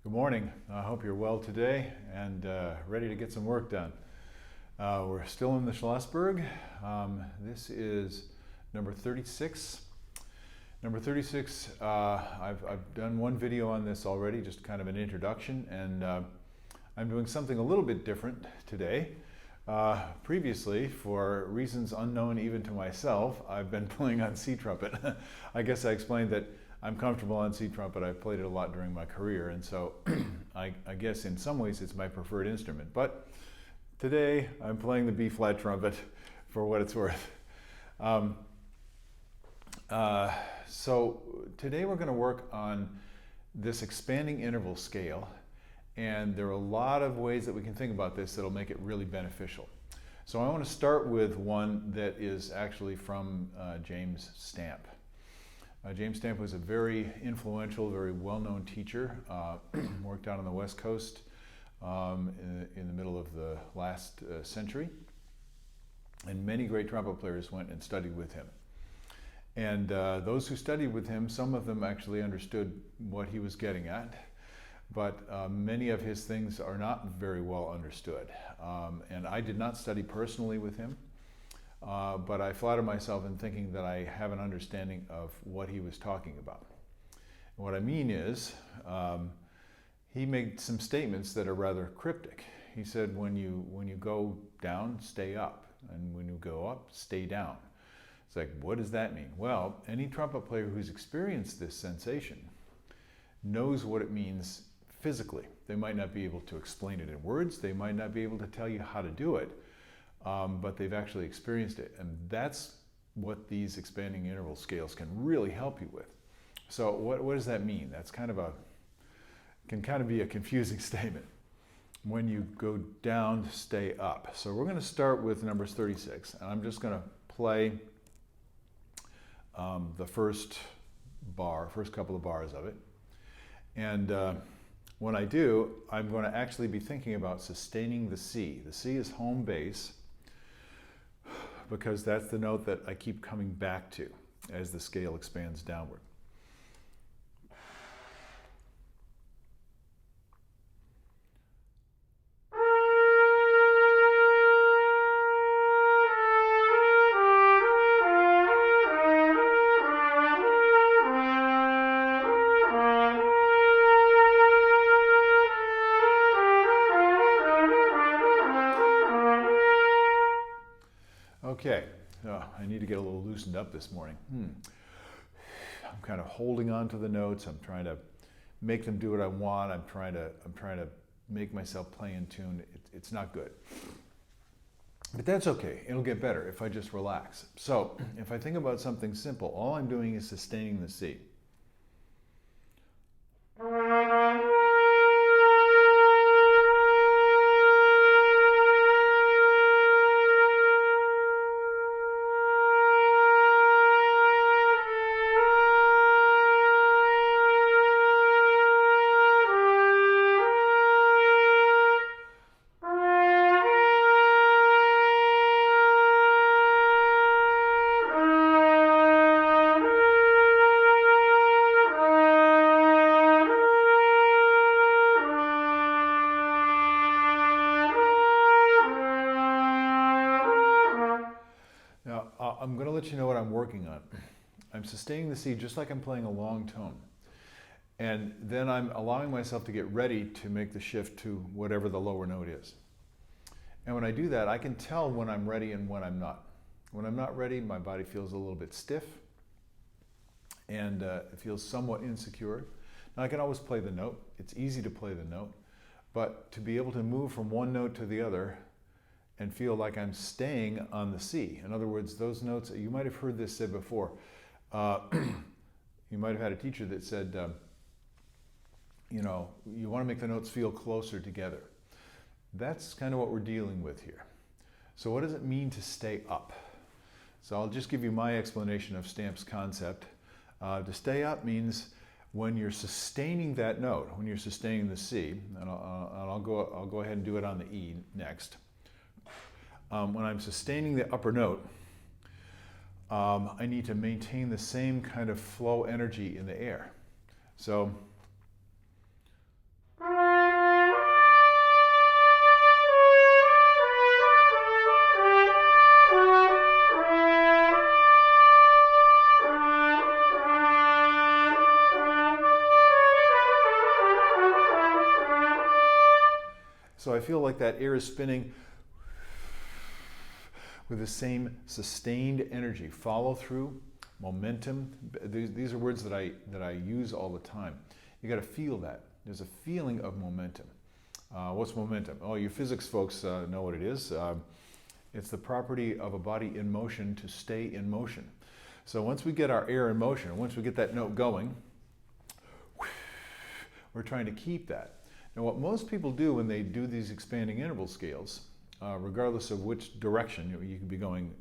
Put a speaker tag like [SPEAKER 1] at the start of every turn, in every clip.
[SPEAKER 1] Good morning. I hope you're well today and ready to get some work done. We're still in the Schlossberg. This is number 36. Number 36, I've done one video on this already, just kind of an introduction, and I'm doing something a little bit different today. Previously, for reasons unknown even to myself, I've been playing on C trumpet. I guess I explained that I'm comfortable on C trumpet. I've played it a lot during my career, and so I guess in some ways it's my preferred instrument. But today I'm playing the B flat trumpet for what it's worth. So today we're going to work on this expanding interval scale, and there are a lot of ways that we can think about this that'll make it really beneficial. So I want to start with one that is actually from James Stamp. James Stamp was a very influential, very well-known teacher, worked out on the West Coast in the middle of the last century, and many great trumpet players went and studied with him. And those who studied with him, some of them actually understood what he was getting at, but many of his things are not very well understood. And I did not study personally with him. But I flatter myself in thinking that I have an understanding of what he was talking about. And what I mean is, he made some statements that are rather cryptic. He said, when you go down, stay up, and when you go up, stay down. It's like, what does that mean? Well, any trumpet player who's experienced this sensation knows what it means physically. They might not be able to explain it in words. They might not be able to tell you how to do it. But they've actually experienced it, and that's what these expanding interval scales can really help you with. So what does that mean? That's can kind of be a confusing statement. When you go down, stay up. So we're going to start with numbers 36, and I'm just going to play the first couple of bars of it. And when I do, I'm going to actually be thinking about sustaining the C. The C is home base, because that's the note that I keep coming back to as the scale expands downward. Okay, I need to get a little loosened up this morning. I'm kind of holding on to the notes. I'm trying to make them do what I want. I'm trying to make myself play in tune. It's not good. But that's okay. It'll get better if I just relax. So if I think about something simple, all I'm doing is sustaining the C. I'm going to let you know what I'm working on. I'm sustaining the C just like I'm playing a long tone. And then I'm allowing myself to get ready to make the shift to whatever the lower note is. And when I do that, I can tell when I'm ready and when I'm not. When I'm not ready, my body feels a little bit stiff and it feels somewhat insecure. Now I can always play the note. It's easy to play the note, but to be able to move from one note to the other and feel like I'm staying on the C. In other words, those notes, you might have heard this said before. You might have had a teacher that said, you want to make the notes feel closer together. That's kind of what we're dealing with here. So what does it mean to stay up? So I'll just give you my explanation of Stamp's concept. To stay up means when you're sustaining that note, when you're sustaining the C, and I'll go ahead and do it on the E next. When I'm sustaining the upper note, I need to maintain the same kind of flow energy in the air. So So I feel like that air is spinning with the same sustained energy, follow through, momentum. These are words that I use all the time. You got to feel that. There's a feeling of momentum. What's momentum? Oh, you physics folks know what it is. It's the property of a body in motion to stay in motion. So once we get our air in motion, once we get that note going, we're trying to keep that. Now what most people do when they do these expanding interval scales, regardless of which direction, you could be going,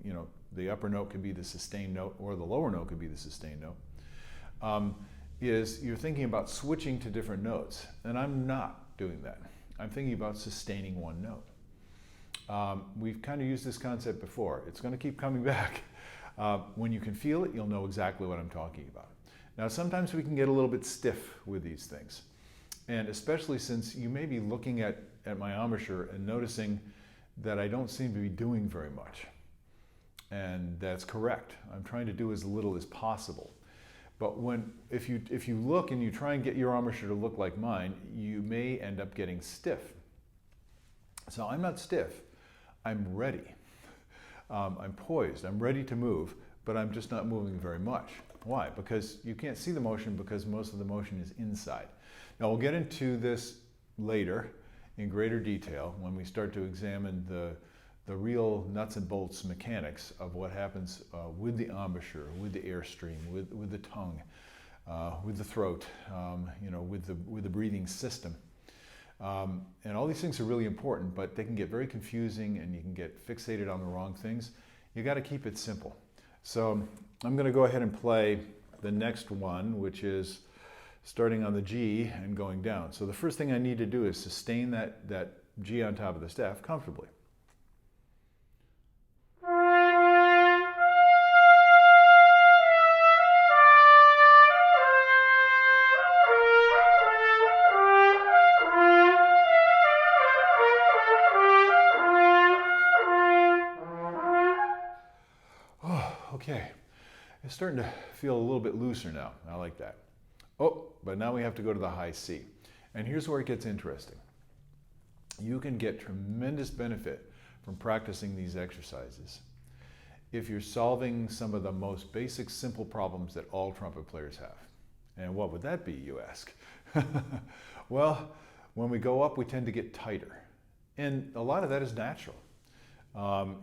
[SPEAKER 1] the upper note could be the sustained note or the lower note could be the sustained note, is you're thinking about switching to different notes. And I'm not doing that. I'm thinking about sustaining one note. We've kind of used this concept before. It's going to keep coming back. When you can feel it, you'll know exactly what I'm talking about. Now, sometimes we can get a little bit stiff with these things. And especially since you may be looking at my embouchure and noticing that I don't seem to be doing very much. And that's correct. I'm trying to do as little as possible. But if you look and you try and get your embouchure to look like mine, you may end up getting stiff. So I'm not stiff, I'm ready. I'm poised, I'm ready to move, but I'm just not moving very much. Why? Because you can't see the motion because most of the motion is inside. Now we'll get into this later in greater detail when we start to examine the real nuts and bolts mechanics of what happens with the embouchure, with the airstream, with the tongue, with the throat, with the breathing system. And all these things are really important, but they can get very confusing and you can get fixated on the wrong things. You got to keep it simple. So I'm going to go ahead and play the next one, which is starting on the G and going down. So the first thing I need to do is sustain that G on top of the staff comfortably. Okay, it's starting to feel a little bit looser now. I like that. Oh, but now we have to go to the high C. And here's where it gets interesting. You can get tremendous benefit from practicing these exercises if you're solving some of the most basic, simple problems that all trumpet players have. And what would that be, you ask? Well, when we go up, we tend to get tighter. And a lot of that is natural.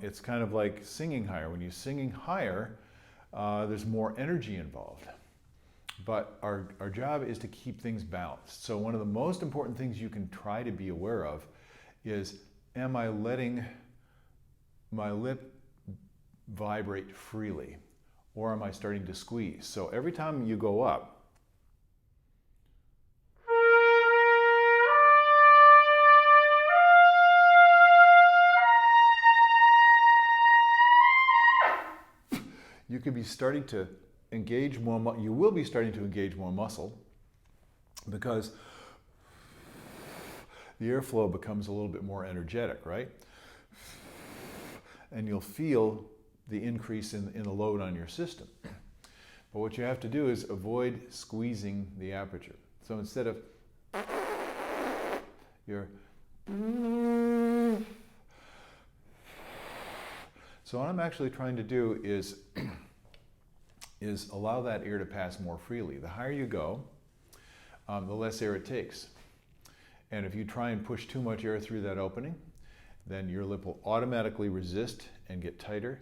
[SPEAKER 1] It's kind of like singing higher. When you're singing higher, there's more energy involved. But our job is to keep things balanced. So one of the most important things you can try to be aware of is, am I letting my lip vibrate freely? Or am I starting to squeeze? So every time you go up, you could be starting to engage more, you will be starting to engage more muscle because the airflow becomes a little bit more energetic, right? And you'll feel the increase in the load on your system. But what you have to do is avoid squeezing the aperture. So instead of you're so what I'm actually trying to do is allow that air to pass more freely. The higher you go, the less air it takes. And if you try and push too much air through that opening, then your lip will automatically resist and get tighter,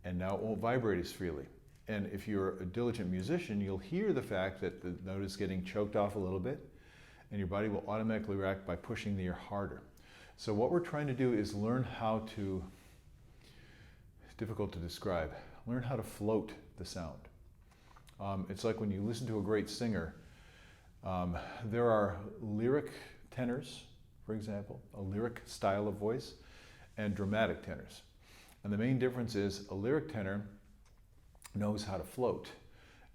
[SPEAKER 1] and now it won't vibrate as freely. And if you're a diligent musician, you'll hear the fact that the note is getting choked off a little bit, and your body will automatically react by pushing the air harder. So what we're trying to do is learn how to, it's difficult to describe, learn how to float the sound. It's like when you listen to a great singer, there are lyric tenors, for example, a lyric style of voice, and dramatic tenors. And the main difference is a lyric tenor knows how to float.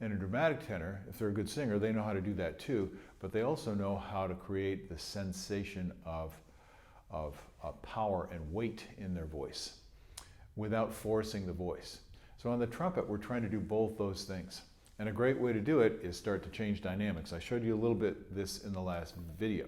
[SPEAKER 1] And a dramatic tenor, if they're a good singer, they know how to do that too, but they also know how to create the sensation of power and weight in their voice without forcing the voice. So on the trumpet, we're trying to do both those things. And a great way to do it is start to change dynamics. I showed you a little bit this in the last video.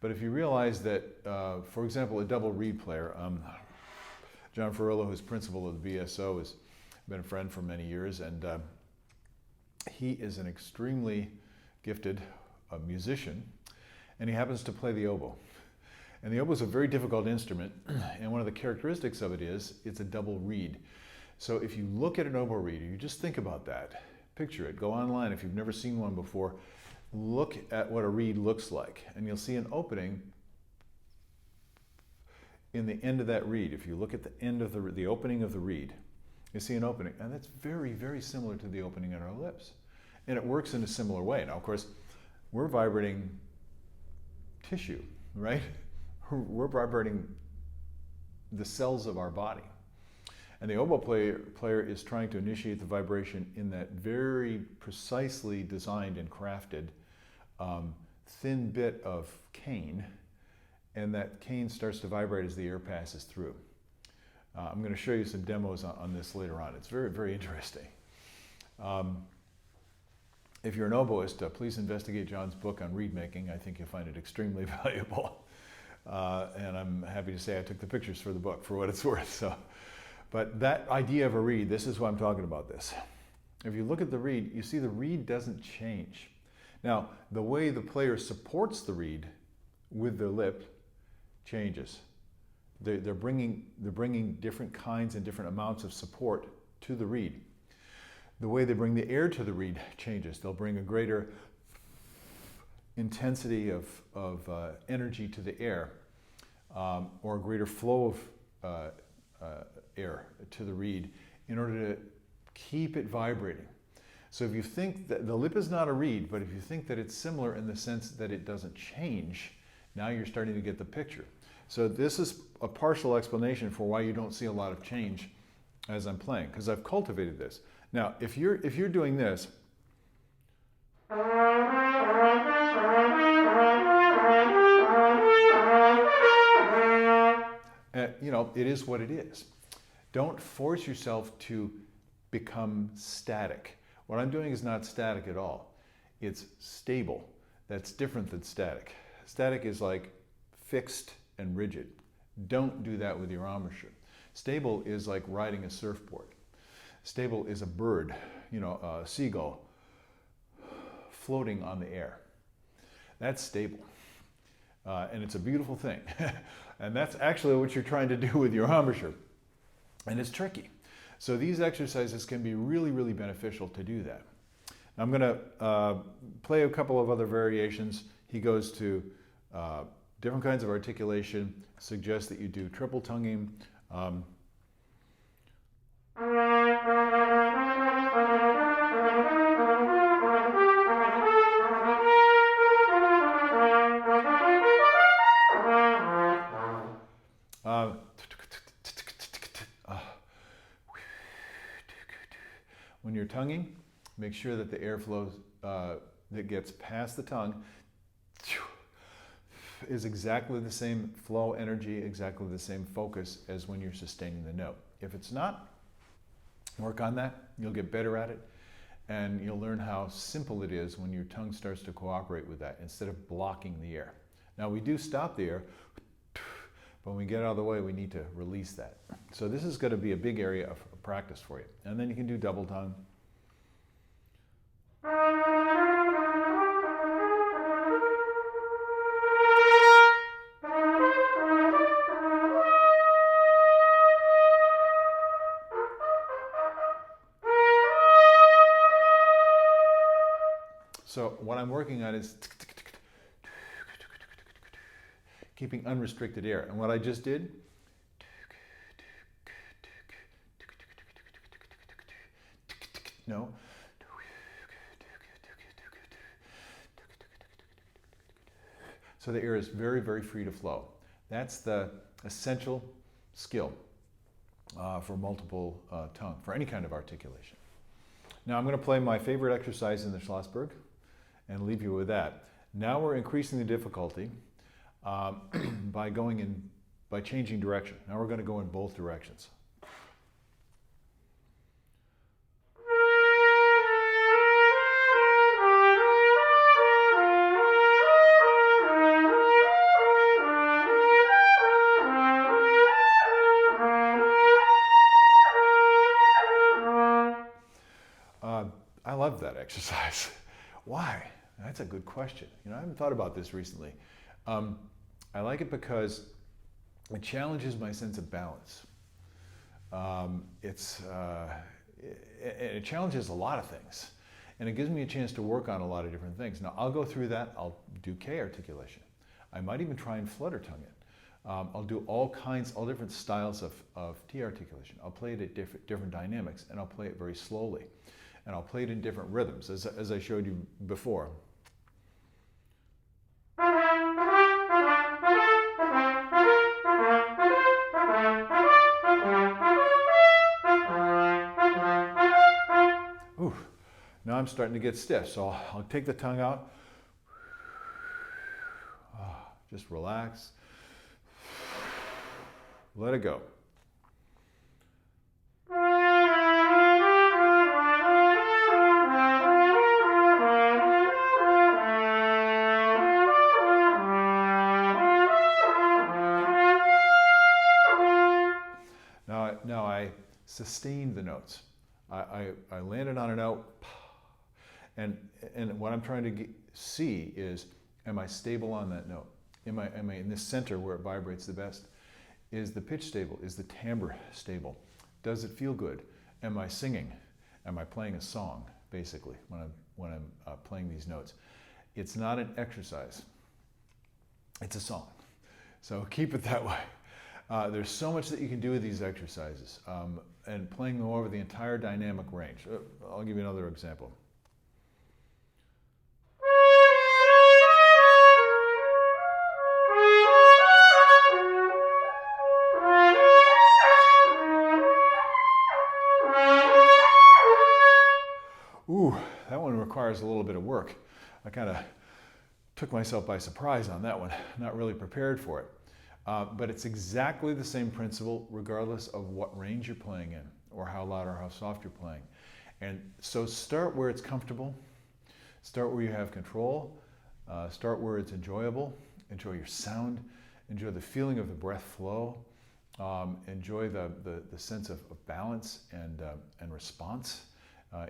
[SPEAKER 1] But if you realize that, for example, a double reed player, John Ferrillo, who's principal of the BSO, has been a friend for many years, and he is an extremely gifted musician, and he happens to play the oboe. And the oboe is a very difficult instrument, and one of the characteristics of it is it's a double reed. So if you look at an oboe reed, you just think about that, picture it, go online if you've never seen one before, look at what a reed looks like, and you'll see an opening in the end of that reed. If you look at the end of the opening of the reed, you see an opening, and that's very, very similar to the opening in our lips. And it works in a similar way. Now, of course, we're vibrating tissue, right? We're vibrating the cells of our body. And the oboe player is trying to initiate the vibration in that very precisely designed and crafted thin bit of cane, and that cane starts to vibrate as the air passes through. I'm going to show you some demos on this later on. It's very, very interesting. If you're an oboist, please investigate John's book on reed making. I think you'll find it extremely valuable. And I'm happy to say I took the pictures for the book for what it's worth. So, but that idea of a reed, this is why I'm talking about this. If you look at the reed, you see the reed doesn't change. Now, the way the player supports the reed with their lip changes. They're bringing different kinds and different amounts of support to the reed. The way they bring the air to the reed changes. They'll bring a greater intensity of energy to the air, or a greater flow of air to the reed in order to keep it vibrating. So if you think that the lip is not a reed, but if you think that it's similar in the sense that it doesn't change, now you're starting to get the picture. So this is a partial explanation for why you don't see a lot of change as I'm playing, because I've cultivated this. Now, if you're doing this, you know, it is what it is. Don't force yourself to become static. What I'm doing is not static at all. It's stable. That's different than static. Static is like fixed and rigid. Don't do that with your embouchure. Stable is like riding a surfboard. Stable is a bird, you know, a seagull floating on the air. That's stable. And it's a beautiful thing. And that's actually what you're trying to do with your embouchure. And it's tricky. So these exercises can be really, really beneficial to do that. I'm going to play a couple of other variations. He goes to different kinds of articulation, suggests that you do triple tonguing. When you're tonguing, make sure that the air flows that gets past the tongue is exactly the same flow energy, exactly the same focus as when you're sustaining the note. If it's not, work on that. You'll get better at it, and you'll learn how simple it is when your tongue starts to cooperate with that instead of blocking the air. Now, we do stop the air, but when we get out of the way, we need to release that. So this is going to be a big area of practice for you. And then you can do double tongue. So what I'm working on is keeping unrestricted air. And what I just did, no. So the air is very, very free to flow. That's the essential skill for multiple tongue, for any kind of articulation. Now I'm going to play my favorite exercise in the Schlossberg and leave you with that. Now we're increasing the difficulty by changing direction. Now we're going to go in both directions. exercise. Why? That's a good question. You know, I haven't thought about this recently. I like it because it challenges my sense of balance. It challenges a lot of things, and it gives me a chance to work on a lot of different things. Now, I'll go through that. I'll do K articulation. I might even try and flutter tongue it. I'll do all different styles of T articulation. I'll play it at different dynamics, and I'll play it very slowly. And I'll play it in different rhythms, as I showed you before. Ooh, now I'm starting to get stiff, so I'll take the tongue out. Just relax. Let it go. Now I sustained the notes. I landed on a note, and what I'm trying to see is, am I stable on that note? Am I in this center where it vibrates the best? Is the pitch stable? Is the timbre stable? Does it feel good? Am I singing? Am I playing a song, basically, when I'm playing these notes? It's not an exercise. It's a song. So keep it that way. There's so much that you can do with these exercises, and playing them over the entire dynamic range. I'll give you another example. Ooh, that one requires a little bit of work. I kind of took myself by surprise on that one, not really prepared for it. But it's exactly the same principle regardless of what range you're playing in, or how loud or how soft you're playing. And so start where it's comfortable, start where you have control, start where it's enjoyable, enjoy your sound, enjoy the feeling of the breath flow, enjoy the sense of balance and response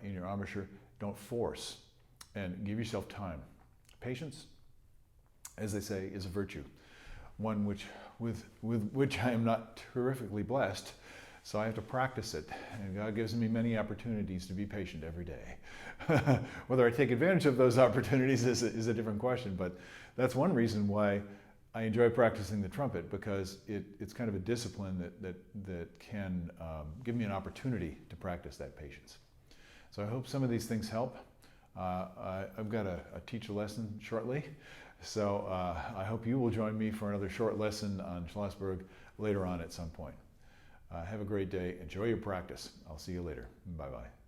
[SPEAKER 1] in your embouchure. Don't force, and give yourself time. Patience, as they say, is a virtue. One with which I am not terrifically blessed, so I have to practice it. And God gives me many opportunities to be patient every day. Whether I take advantage of those opportunities is a different question, but that's one reason why I enjoy practicing the trumpet, because it's kind of a discipline that can give me an opportunity to practice that patience. So I hope some of these things help. I've got a teacher lesson shortly. So I hope you will join me for another short lesson on Schlossberg later on at some point. Have a great day. Enjoy your practice. I'll see you later. Bye-bye.